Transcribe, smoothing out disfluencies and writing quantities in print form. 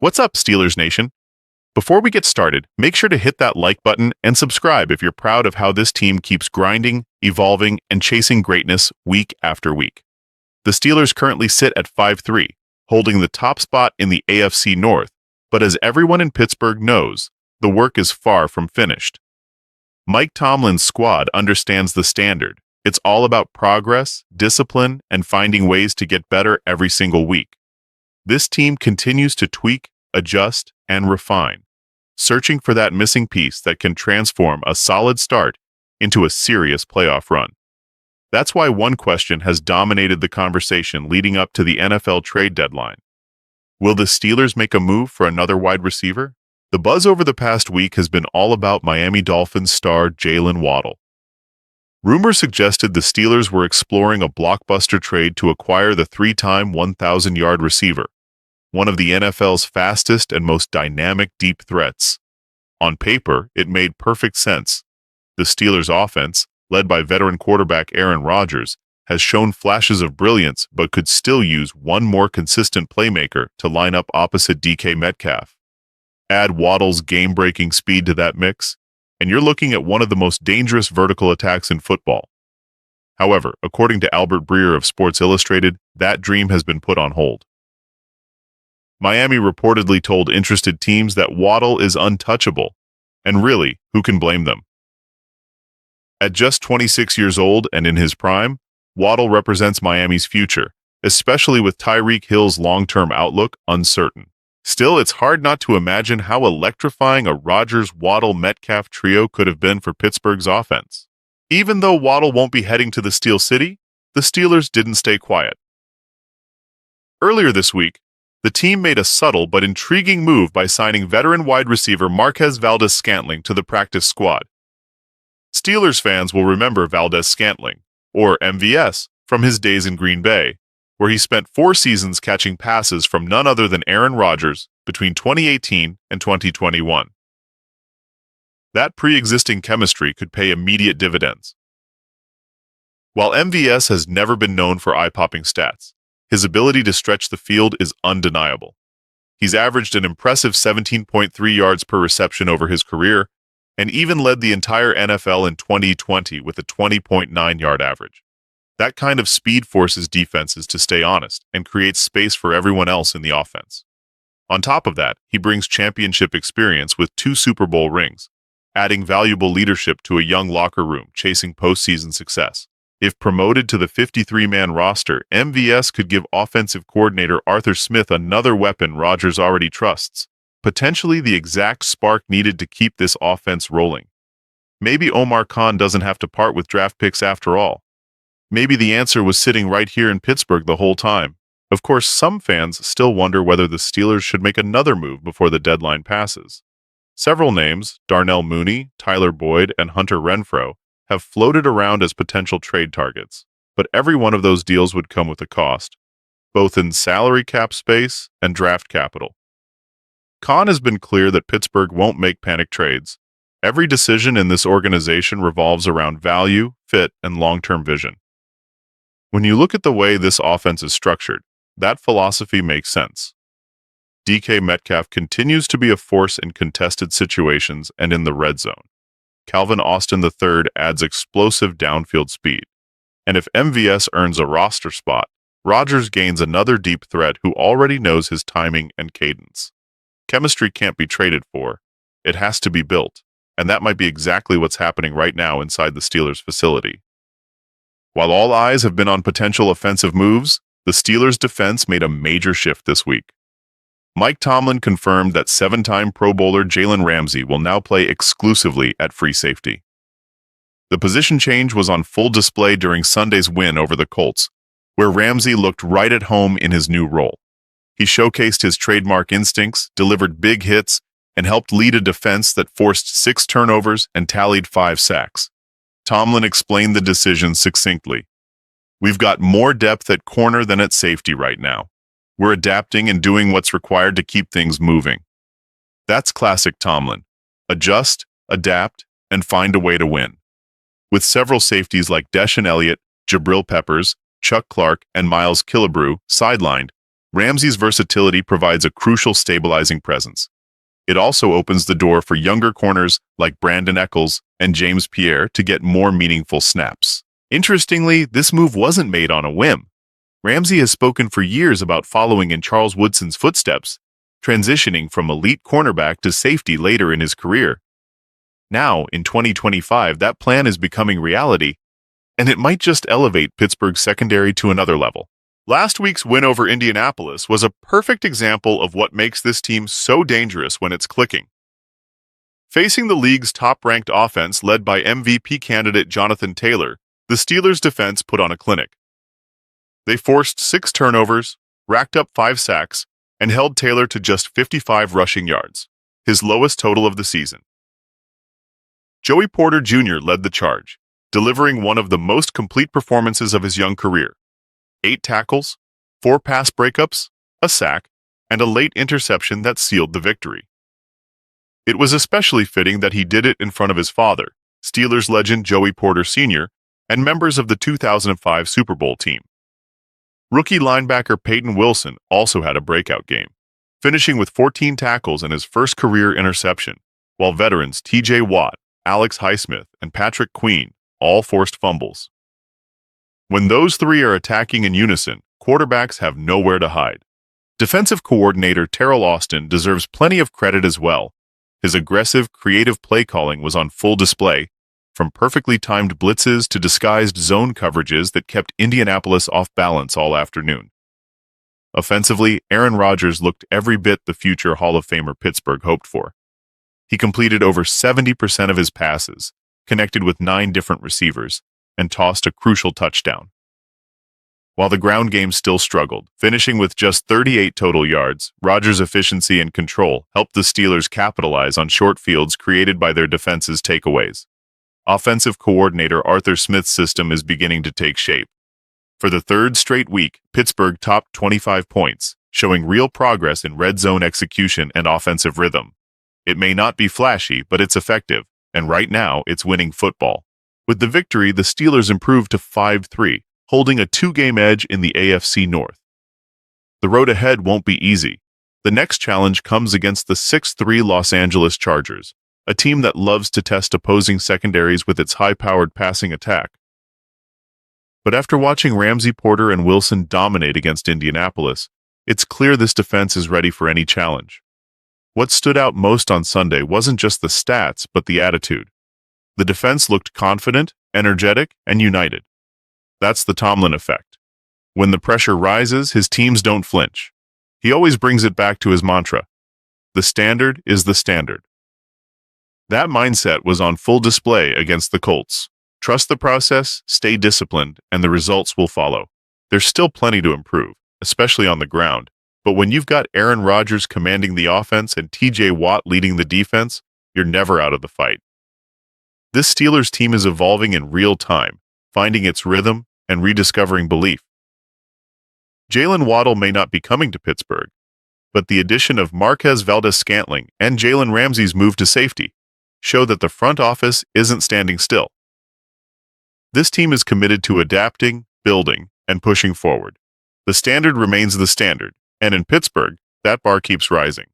What's up, Steelers Nation? Before we get started, make sure to hit that like button and subscribe if you're proud of how this team keeps grinding, evolving, and chasing greatness week after week. The Steelers currently sit at 5-3, holding the top spot in the AFC North, but as everyone in Pittsburgh knows, the work is far from finished. Mike Tomlin's squad understands the standard. It's all about progress, discipline, and finding ways to get better every single week. This team continues to tweak, adjust, and refine, searching for that missing piece that can transform a solid start into a serious playoff run. That's why one question has dominated the conversation leading up to the NFL trade deadline. Will the Steelers make a move for another wide receiver? The buzz over the past week has been all about Miami Dolphins star Jaylen Waddle. Rumors suggested the Steelers were exploring a blockbuster trade to acquire the three-time 1,000-yard receiver, one of the NFL's fastest and most dynamic deep threats. On paper, it made perfect sense. The Steelers' offense, led by veteran quarterback Aaron Rodgers, has shown flashes of brilliance but could still use one more consistent playmaker to line up opposite DK Metcalf. Add Waddle's game-breaking speed to that mix, and you're looking at one of the most dangerous vertical attacks in football. However, according to Albert Breer of Sports Illustrated, that dream has been put on hold. Miami reportedly told interested teams that Waddle is untouchable, and really, who can blame them? At just 26 years old and in his prime, Waddle represents Miami's future, especially with Tyreek Hill's long-term outlook uncertain. Still, it's hard not to imagine how electrifying a Rodgers-Waddle-Metcalf trio could have been for Pittsburgh's offense. Even though Waddle won't be heading to the Steel City, the Steelers didn't stay quiet. Earlier this week, the team made a subtle but intriguing move by signing veteran wide receiver Marquez Valdes-Scantling to the practice squad. Steelers fans will remember Valdes-Scantling, or MVS, from his days in Green Bay, where he spent 4 seasons catching passes from none other than Aaron Rodgers between 2018 and 2021. That pre-existing chemistry could pay immediate dividends. While MVS has never been known for eye-popping stats, his ability to stretch the field is undeniable. He's averaged an impressive 17.3 yards per reception over his career, and even led the entire NFL in 2020 with a 20.9-yard average. That kind of speed forces defenses to stay honest and creates space for everyone else in the offense. On top of that, he brings championship experience with 2 Super Bowl rings, adding valuable leadership to a young locker room chasing postseason success. If promoted to the 53-man roster, MVS could give offensive coordinator Arthur Smith another weapon Rodgers already trusts, potentially the exact spark needed to keep this offense rolling. Maybe Omar Khan doesn't have to part with draft picks after all. Maybe the answer was sitting right here in Pittsburgh the whole time. Of course, some fans still wonder whether the Steelers should make another move before the deadline passes. Several names, Darnell Mooney, Tyler Boyd, and Hunter Renfrow, have floated around as potential trade targets, but every one of those deals would come with a cost, both in salary cap space and draft capital. Khan has been clear that Pittsburgh won't make panic trades. Every decision in this organization revolves around value, fit, and long-term vision. When you look at the way this offense is structured, that philosophy makes sense. DK Metcalf continues to be a force in contested situations and in the red zone. Calvin Austin III adds explosive downfield speed. And if MVS earns a roster spot, Rodgers gains another deep threat who already knows his timing and cadence. Chemistry can't be traded for. It has to be built, and that might be exactly what's happening right now inside the Steelers' facility. While all eyes have been on potential offensive moves, the Steelers' defense made a major shift this week. Mike Tomlin confirmed that 7-time Pro Bowler Jalen Ramsey will now play exclusively at free safety. The position change was on full display during Sunday's win over the Colts, where Ramsey looked right at home in his new role. He showcased his trademark instincts, delivered big hits, and helped lead a defense that forced 6 turnovers and tallied 5 sacks. Tomlin explained the decision succinctly. "We've got more depth at corner than at safety right now. We're adapting and doing what's required to keep things moving." That's classic Tomlin. Adjust, adapt, and find a way to win. With several safeties like Deshaun Elliott, Jabril Peppers, Chuck Clark, and Miles Killebrew sidelined, Ramsey's versatility provides a crucial stabilizing presence. It also opens the door for younger corners like Brandon Eccles and James Pierre to get more meaningful snaps. Interestingly, this move wasn't made on a whim. Ramsey has spoken for years about following in Charles Woodson's footsteps, transitioning from elite cornerback to safety later in his career. Now, in 2025, that plan is becoming reality, and it might just elevate Pittsburgh's secondary to another level. Last week's win over Indianapolis was a perfect example of what makes this team so dangerous when it's clicking. Facing the league's top-ranked offense led by MVP candidate Jonathan Taylor, the Steelers' defense put on a clinic. They forced 6 turnovers, racked up 5 sacks, and held Taylor to just 55 rushing yards, his lowest total of the season. Joey Porter Jr. led the charge, delivering one of the most complete performances of his young career. 8 tackles, 4 pass breakups, a sack, and a late interception that sealed the victory. It was especially fitting that he did it in front of his father, Steelers legend Joey Porter Sr., and members of the 2005 Super Bowl team. Rookie linebacker Peyton Wilson also had a breakout game, finishing with 14 tackles and his first career interception, while veterans T.J. Watt, Alex Highsmith, and Patrick Queen all forced fumbles. When those three are attacking in unison, quarterbacks have nowhere to hide. Defensive coordinator Terrell Austin deserves plenty of credit as well. His aggressive, creative play calling was on full display, from perfectly timed blitzes to disguised zone coverages that kept Indianapolis off balance all afternoon. Offensively, Aaron Rodgers looked every bit the future Hall of Famer Pittsburgh hoped for. He completed over 70% of his passes, connected with 9 different receivers, and tossed a crucial touchdown. While the ground game still struggled, finishing with just 38 total yards, Rodgers' efficiency and control helped the Steelers capitalize on short fields created by their defense's takeaways. Offensive coordinator Arthur Smith's system is beginning to take shape. For the 3rd straight week, Pittsburgh topped 25 points, showing real progress in red zone execution and offensive rhythm. It may not be flashy, but it's effective, and right now it's winning football. With the victory, the Steelers improved to 5-3, holding a 2-game edge in the AFC North. The road ahead won't be easy. The next challenge comes against the 6-3 Los Angeles Chargers, a team that loves to test opposing secondaries with its high-powered passing attack. But after watching Ramsey, Porter, and Wilson dominate against Indianapolis, it's clear this defense is ready for any challenge. What stood out most on Sunday wasn't just the stats, but the attitude. The defense looked confident, energetic, and united. That's the Tomlin effect. When the pressure rises, his teams don't flinch. He always brings it back to his mantra. The standard is the standard. That mindset was on full display against the Colts. Trust the process, stay disciplined, and the results will follow. There's still plenty to improve, especially on the ground, but when you've got Aaron Rodgers commanding the offense and T.J. Watt leading the defense, you're never out of the fight. This Steelers team is evolving in real time, finding its rhythm and rediscovering belief. Jaylen Waddle may not be coming to Pittsburgh, but the addition of Marquez Valdes-Scantling and Jalen Ramsey's move to safety show that the front office isn't standing still. This team is committed to adapting, building, and pushing forward. The standard remains the standard, and in Pittsburgh, that bar keeps rising.